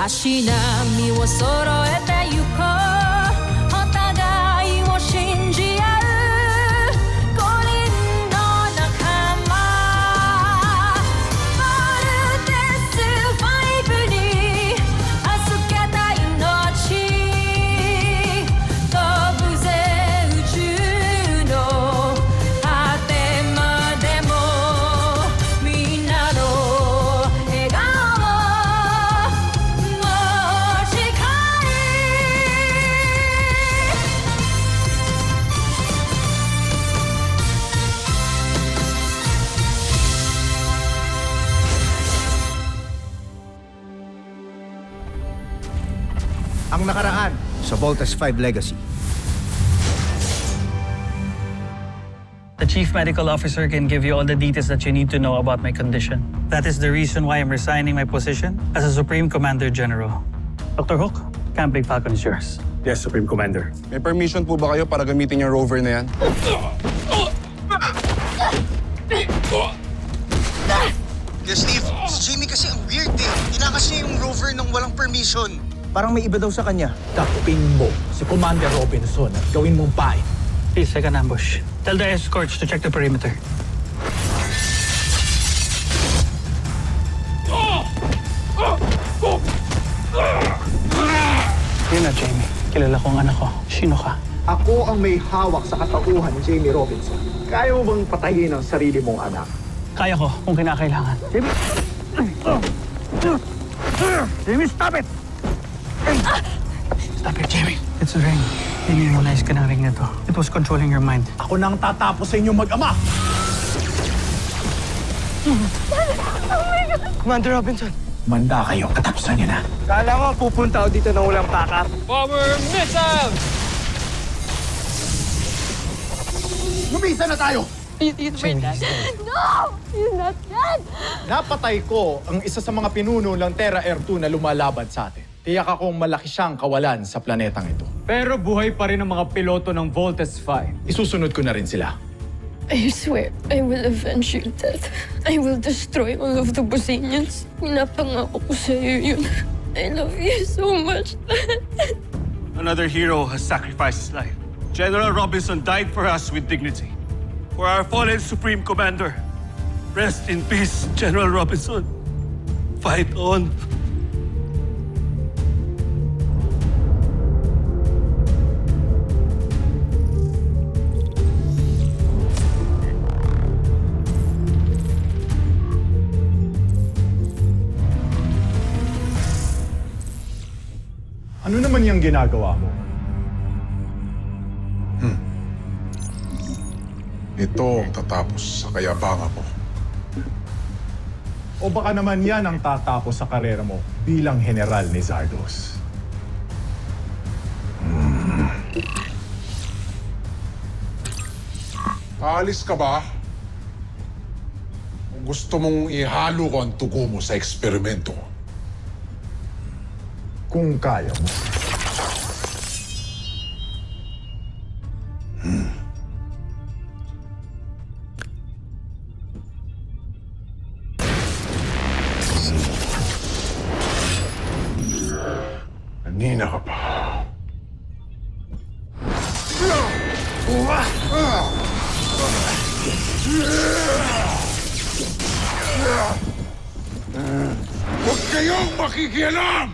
足並みを揃えてゆこうお互いを信じ合う五人の仲間ボルテス5に預けた命飛ぶぜ宇宙の果てまでもみんなの笑顔Ang nakaraan sa Voltes 5 Legacy. The chief medical officer can give you all the details that you need to know about my condition. That is the reason why I'm resigning my position as a Supreme Commander General. Dr. Hook, Camp Big Falcon is yours. Yes, Supreme Commander. May permission po ba kayo para gamitin yung rover na yan? Steve, si Jamie kasi ang weird eh. Tinakas niya yung rover nang walang permission. Parang may iba daw sa kanya. Takupin mo si Commander Robinson at gawin mong pain. Please take an ambush. Tell the escorts to check the perimeter. Yun na, Jamie. Kilala ko ang anak ko. Sino ka? Ako ang may hawak sa katauhan ni Jamie Robinson. Kaya mo bang patayin ang sarili mong anak? Kaya ko kung kinakailangan. Jamie! Jamie, stop it! Stop it, Jamie. It's a ring. Inimmunize ka ng ring na to. It was controlling your mind. Ako nang tatapos sa inyong mag-ama! Commander Robinson. Manda kayo, katapusan niyo na. Kala ko pupunta ako dito nang walang pakar. Lumisa na tayo! He's my dad. No! He's not dead! Napatay ko ang isa sa mga pinuno ng Terra Air 2 na lumalaban sa atin. Tiyak akong malaki siyang kawalan sa planetang ito. Pero buhay pa rin ang mga piloto ng Voltes 5. Isusunod ko na rin sila. I swear, I will avenge your death. I will destroy all of the Bosinians. Pinapangako ko sa'yo yun. I love you so much. Another hero has sacrificed his life. General Robinson died for us with dignity. For our fallen Supreme Commander. Rest in peace, General Robinson. Fight on. Ano naman yung ginagawa mo? Ito ang tatapos sa kayabangan mo. O baka naman yan ang tatapos sa karera mo bilang general ni Zardos? Aalis ka ba? Kung gusto mong ihalo ko ang tugo mo sa eksperimento. Kung kaya mo. Kanina ka pa. Huwag kayong makikialam!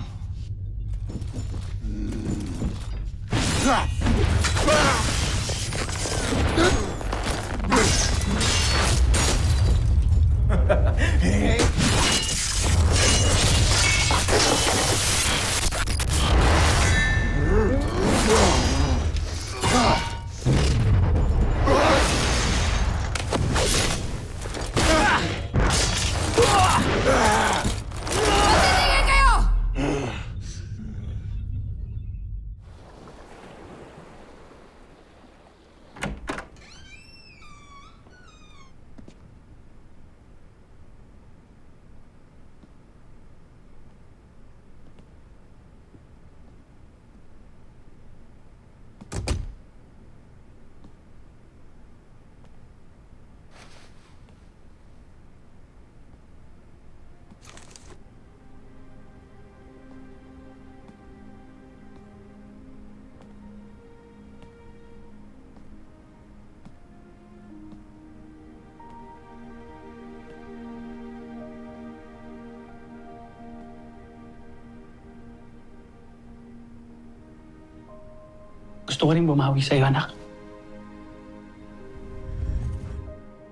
Gusto ko rin bumawi sa'yo, anak.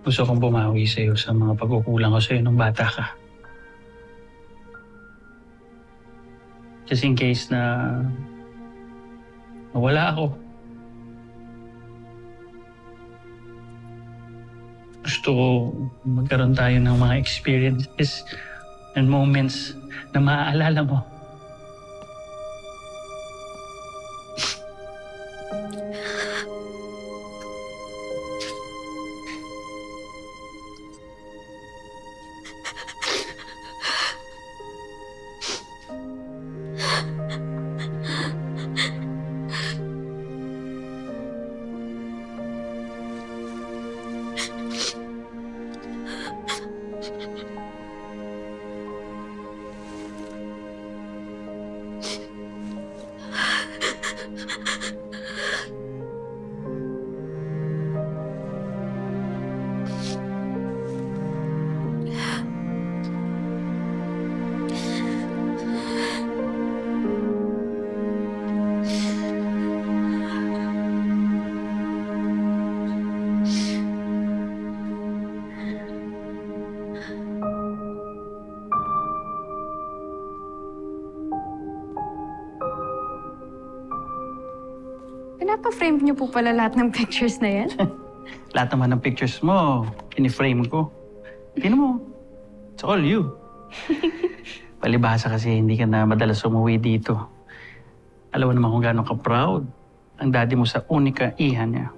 Gusto kong bumawi sa'yo sa mga pagkukulang ko sa'yo nung bata ka. Just in case na nawala ako. Gusto ko magkaroon tayo ng mga experiences and moments na maaalala mo. Pinapa-frame niyo po pala lahat ng pictures na yan? Lahat naman ng pictures mo, piniframe ko. Tingnan mo, it's all you. Palibhasa kasi hindi ka na madalas umuwi dito. Alam mo naman kung gaano ka-proud ang daddy mo sa unika iha niya.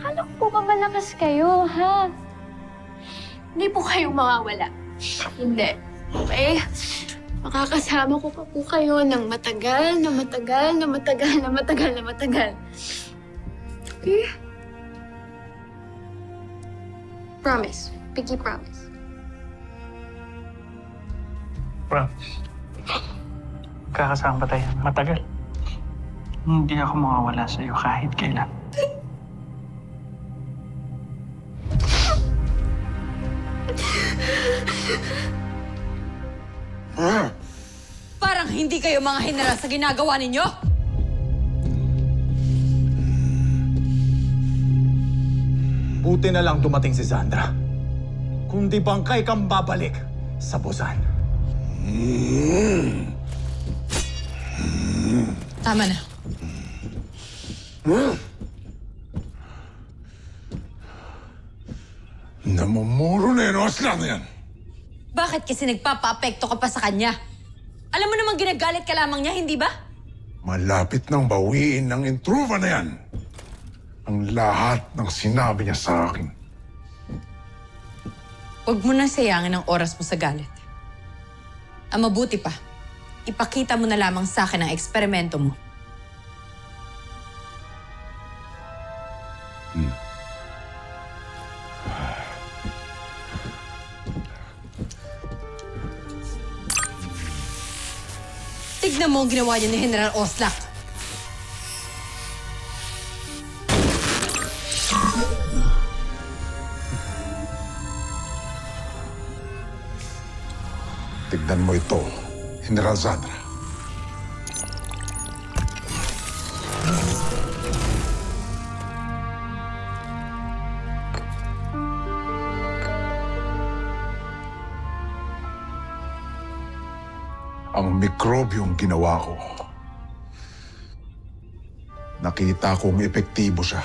Akala ko po ba malakas kayo, ha? Hindi po kayo mawawala. Hindi. Okay? Makakasama ko pa po kayo ng matagal na matagal na matagal na matagal na matagal. Okay? Promise. Pinky promise. Promise. Kakasama pa tayo ng matagal. Hindi ako mawawala sa'yo kahit kailan. Parang hindi kayo mga general sa ginagawa ninyo. Buti na lang dumating si Sandra. Kundi bangkay kang babalik sa Busan. Tama na. Namumuro na yun, Oslan na yan. Bakit kasi nagpapa-apekto ka pa sa kanya? Alam mo namang ginagalit ka lamang niya, hindi ba? Malapit nang bawiin ng intruva na yan. Ang lahat ng sinabi niya sa akin. Huwag mo nang sayangin ang oras mo sa galit. Ang mabuti pa, ipakita mo na lamang sa akin ang eksperimento mo. Tignan mo ang ginawa niya ni General Oslak. Tignan mo ito, General Sandra. Ang mikrobyong ginawa ko. Nakita kong epektibo siya.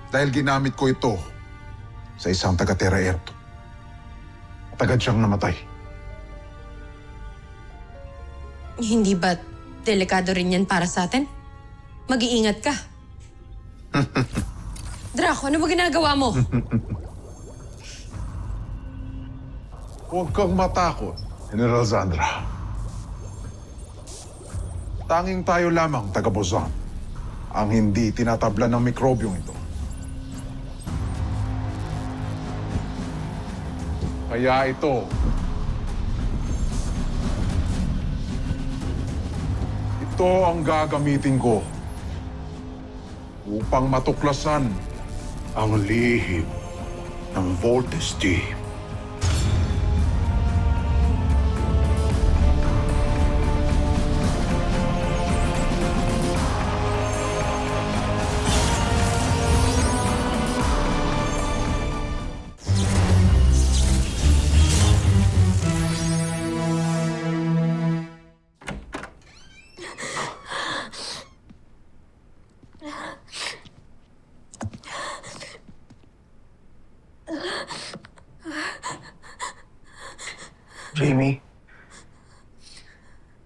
Dahil ginamit ko ito sa isang taga-Terra Erto. Tagad siyang namatay. Hindi ba delikado rin yan para sa atin? Mag-iingat ka. Draco, ano ba ginagawa mo? Huwag kang matakot, General Sandra. Tanging tayo lamang, taga-Busan, ang hindi tinatablan ng mikrobyong ito. Kaya ito, Ito ang gagamitin ko upang matuklasan ang lihim ng Voltes Team. Jamie,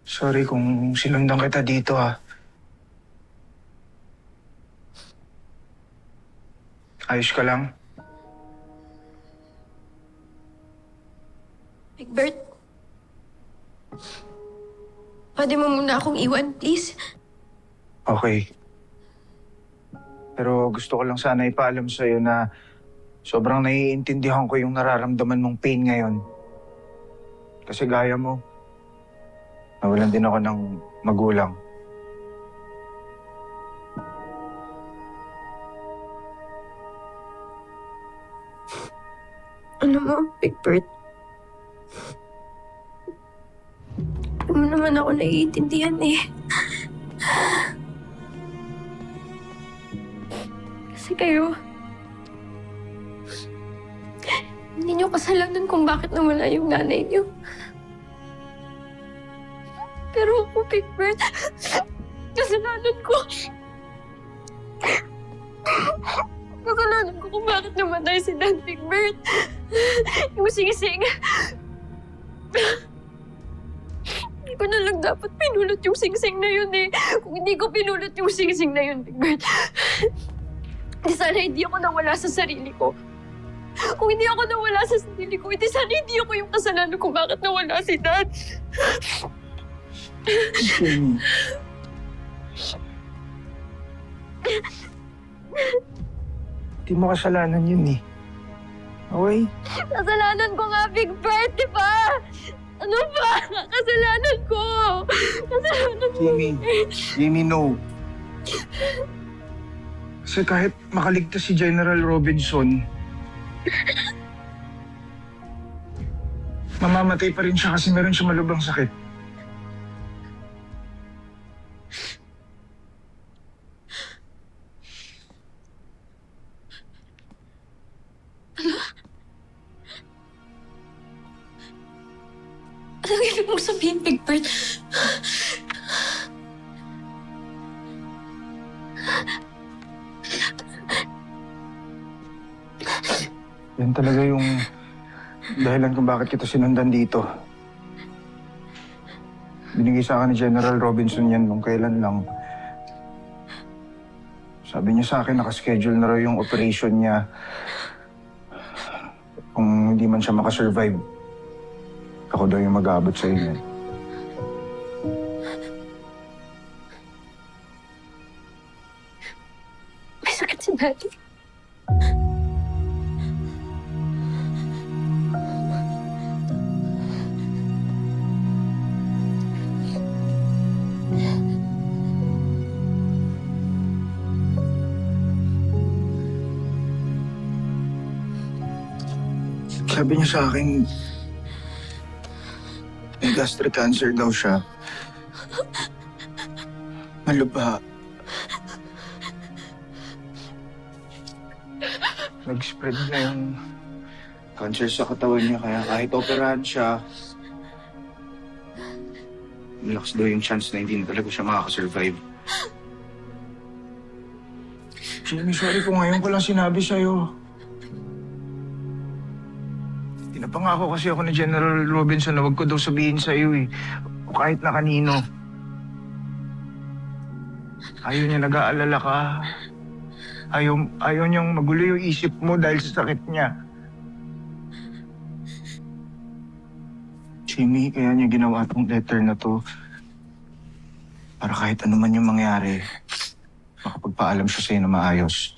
sorry kung sinundan kita dito ha. Ayos ka lang? Egbert, pwede mo muna akong iwan, please? Okay. Pero gusto ko lang sana ipaalam sa'yo na sobrang naiintindihan ko yung nararamdaman mong pain ngayon. Kasi gaya mo, nawalan din ako ng magulang. Ano mo, Egbert? Hindi mo naman ako naiintindihan eh. Kasi kayo, hindi niyo kasalanan kung bakit nawala yung nanay niyo. Pero ako, Egbert, kasalanan ko. Kasalanan ko kung bakit namatay si Dan, Egbert. Yung singsing. Hindi ko na lang dapat pinulot yung singsing na yun eh. Kung hindi ko pinulot yung singsing na yun, Egbert, di sana hindi ako nawala sa sarili ko. Kung hindi ako nawala sa sarili ko, di sana hindi ako yung kasalanan kung bakit nawala si Dan. Jamie. Di mo kasalanan yun eh. Okay? Kasalanan ko nga, Big Bird, di ba? Ano ba? Kasalanan ko! Kasalanan ko. Jamie, no. Kasi kahit makaligtas si General Robinson, mamamatay pa rin siya kasi meron siya malubhang sakit. Anong ibig mong sabihin, Big Bird? Yan talaga yung dahilan kung bakit kita sinundan dito. Binigay sa akin ni General Robinson yan nung kailan lang. Sabi niya sa akin, nakaschedule na raw yung operation niya. Kung hindi man siya makasurvive, ako daw yung mag-aabot sa inyo. May sakit si Daddy. Sabi niya sa akin, may gastric cancer daw siya. Malubha. Nag-spread na yung cancer sa katawan niya, kaya kahit operahan siya, malakas daw yung chance na hindi na talaga siya makakasurvive. Jamie, sorry kung ngayon ko lang sinabi sa'yo. Pinapangako kasi ako ni General Robinson na wag ko daw sabihin sa iyo eh. O kahit na kanino. Ayaw niya nag-aalala ka. Ayaw niyang magulo yung isip mo dahil sa sakit niya. Jamie, kaya niya ginawa tong letter na to. Para kahit ano man yung mangyari, makapagpaalam siya sa'yo na maayos.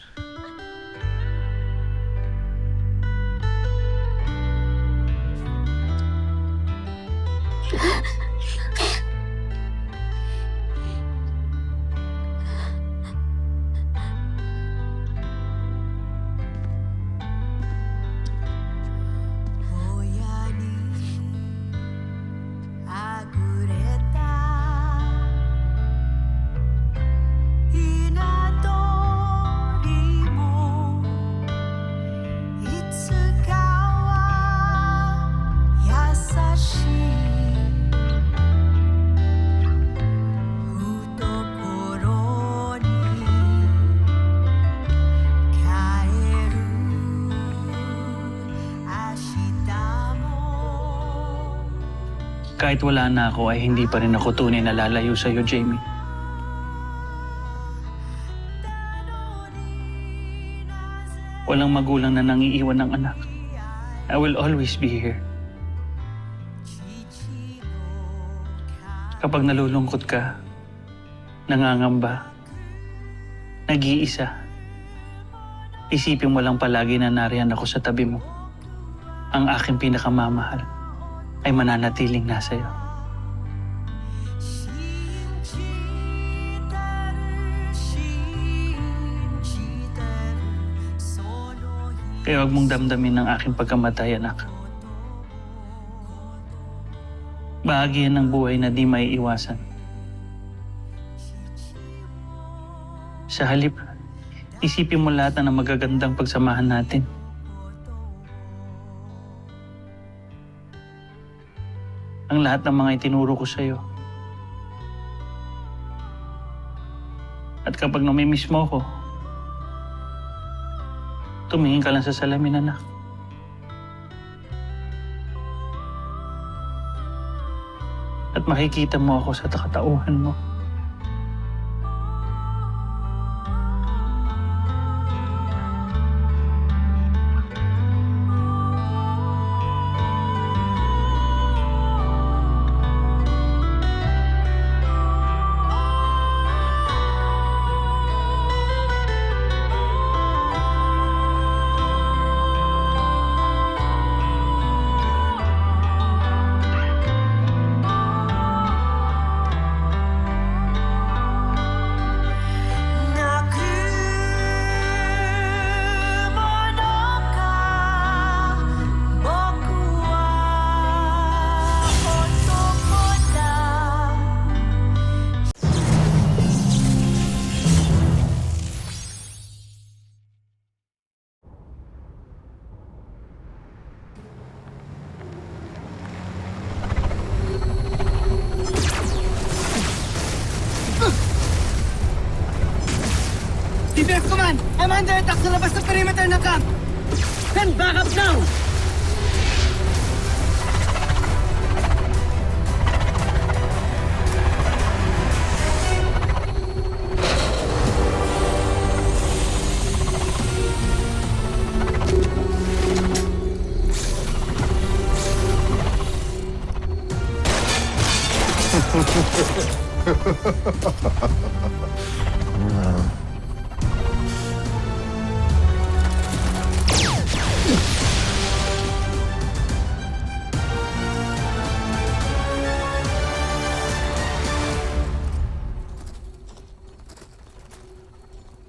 Kahit wala na ako ay hindi pa rin ako tunay na lalayo sa'yo, Jamie. Walang magulang na nangiiwan ng anak. I will always be here. Kapag nalulungkot ka, nangangamba, nag-iisa, isipin mo lang palagi na nariyan ako sa tabi mo. Ang aking pinakamamahal ay mananatiling nasa iyo. Kaya huwag mong damdamin ang aking pagkamatay, anak. Bahagi yan ng buhay na di maiiwasan. Sa halip, isipin mo lahat ng magagandang pagsamahan natin. Ang lahat ng mga itinuro ko sa'yo. At kapag namimiss mo ko, tumingin ka lang sa salamin, anak. At makikita mo ako sa katauhan mo. DPS Command! I'm under attack sa labas ng perimeter ng camp! Send backup now!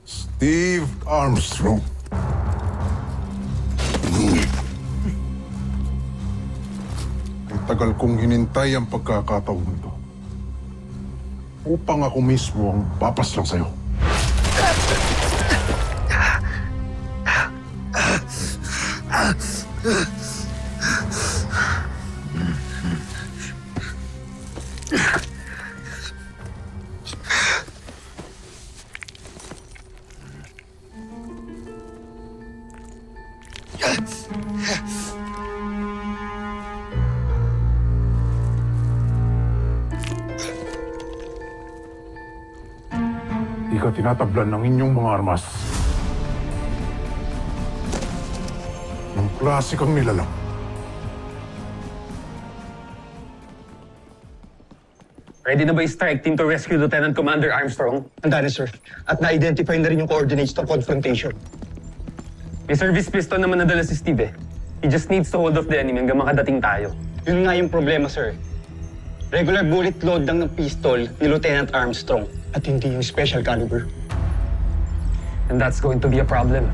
Steve Armstrong. Ay tagal kong hinintay ang pagkakataon ito. Upang ako mismo ang papas lang sa'yo. Di ka tinatablan ng inyong mga armas. Ng klase kang nilalang. Ready na ba yung strike team to rescue Lieutenant Commander Armstrong? Handa na, sir. At na-identify na rin yung coordinates ng confrontation. May service pistol naman nadala si Steve eh. He just needs to hold off the enemy hanggang makadating tayo. Yun nga yung problema, sir. Regular bullet load lang ng pistol ni Lieutenant Armstrong at hindi yung special caliber. And that's going to be a problem.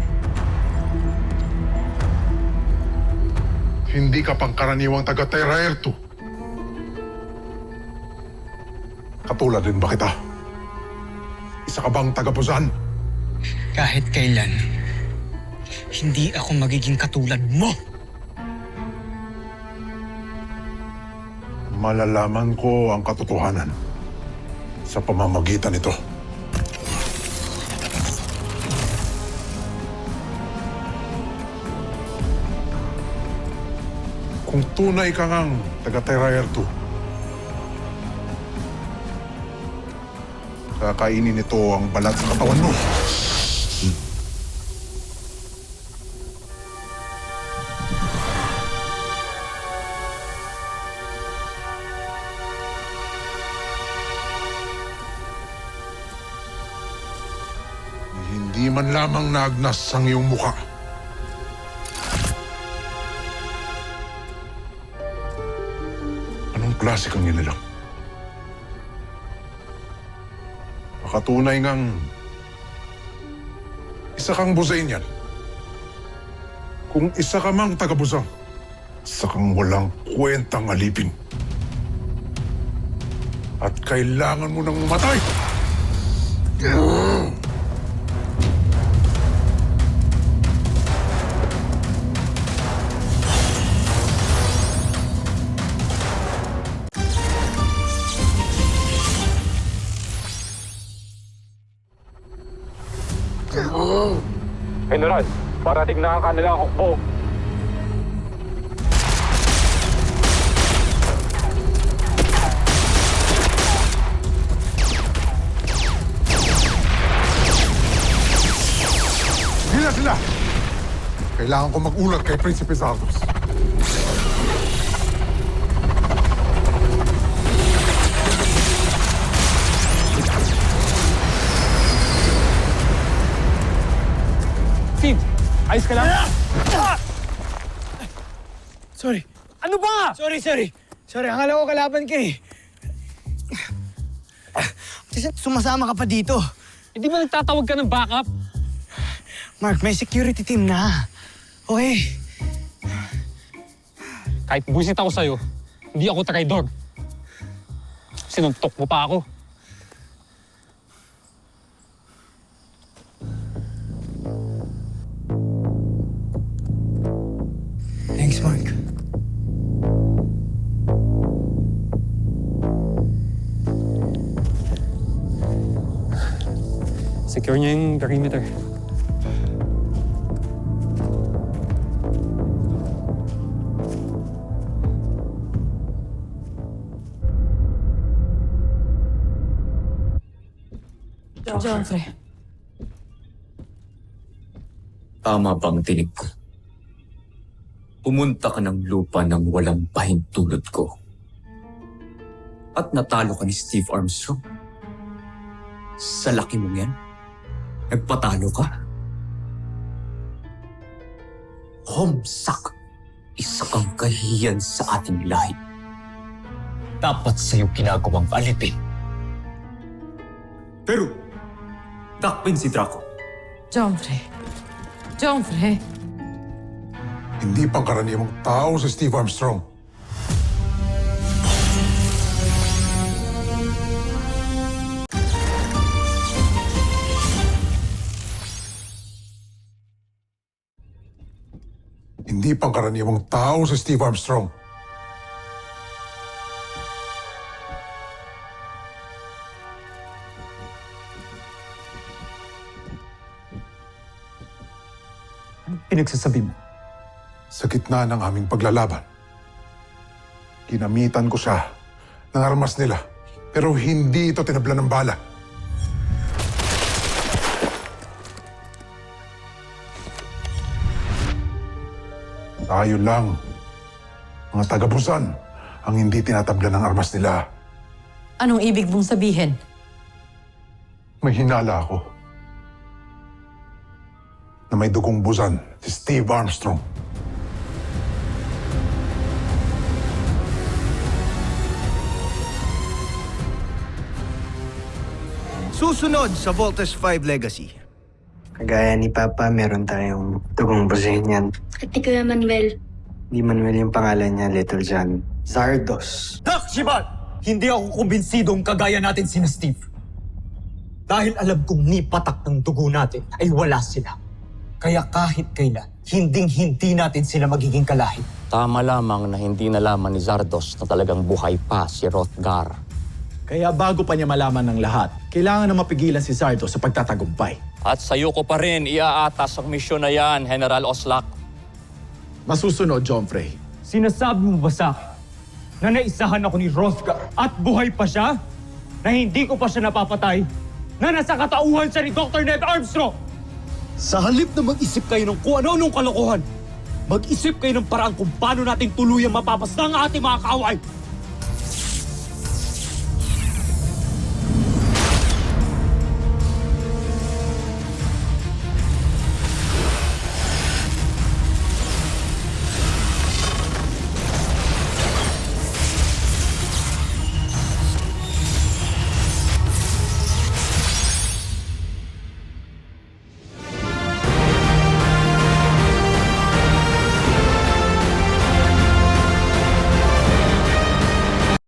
Hindi ka pangkaraniwang taga-Terra Air 2. Katulad din ba kita? Isa ka bang taga-Busan? Kahit kailan, hindi ako magiging katulad mo! Malalaman ko ang katotohanan sa pamamagitan nito. Kung tunay ka ngang taga-Terra Air 2, Kakainin nito ang balat ng katawan mo. Hindi man lamang naagnas ang iyong mukha. Anong klase kang nilalang? Makatunay ngang isa kang Buzainian. Kung isa ka mang taga-Buzang, isa kang walang kwentang alipin. At kailangan mo nang matay! General, parating na ang kanilang hukbo. Hila sila! Kailangan ko mag-ulat kay Prinsipe Zardos. Steve, ayos ka lang? Sorry. Ano ba? Sorry. Sorry, akala ko kalaban ka eh. Sumasama ka pa dito. Hindi ba nagtatawag ka ng backup? Mark, may security team na. Okay. Kahit buwisit ako sa'yo, hindi ako traidor. Sinuntok mo pa ako. Thanks, Mark. Secure niya yung perimeter. Joffrey. Tama bang tinig ko? Pumunta ka ng lupa ng walang pahintulot ko. At natalo ka ni Steve Armstrong. Sa laki mong yan, nagpatalo ka. Homsak, isa kang kahiyan sa ating lahi. Dapat sa'yo ginagawang alipin. Pero, takpin si Draco. Joffrey. Hindi pangkaraniwang tao si Steve Armstrong. Hindi pangkaraniwang tao si Steve Armstrong. Pinagsasabi mo? Sa gitna ng aming paglalaban, ginamitan ko siya ng armas nila. Pero hindi ito tinabla ng bala. Tayo lang, mga taga-Busan, ang hindi tinatabla ng armas nila. Anong ibig mong sabihin? May hinala ako na may dugong Busan, si Steve Armstrong. Susunod sa Voltes 5 Legacy. Kagaya ni Papa, meron tayong dugong Buzainian. At ni Kuya Manuel. Di Manuel yung pangalan niya, Little John. Zardos. Dak, Shivan! Hindi ako kumbinsidong kagaya natin sina Steve. Dahil alam kong ni patak ng dugo natin ay wala sila. Kaya kahit kailan, hinding-hindi natin sila magiging kalahi. Tama lamang na hindi nalaman ni Zardos na talagang buhay pa si Hrothgar. Kaya bago pa niya malaman ng lahat, kailangan na mapigilan si Zardos sa pagtatagumpay. At sa'yo ko pa rin iaatas ang misyon na yan, General Oslak. Masusunod, Joffrey. Sinasabi mo ba sa akin na naisahan ako ni Hrothgar at buhay pa siya? Na hindi ko pa siya napapatay? na nasa katauhan siya ni Dr. Ned Armstrong. Sa halip na mag-isip kayo ng kung ano-anong kalokohan, mag-isip kayo ng paraan kung paano natin tuluyang mapapasta ang ating mga kaaway.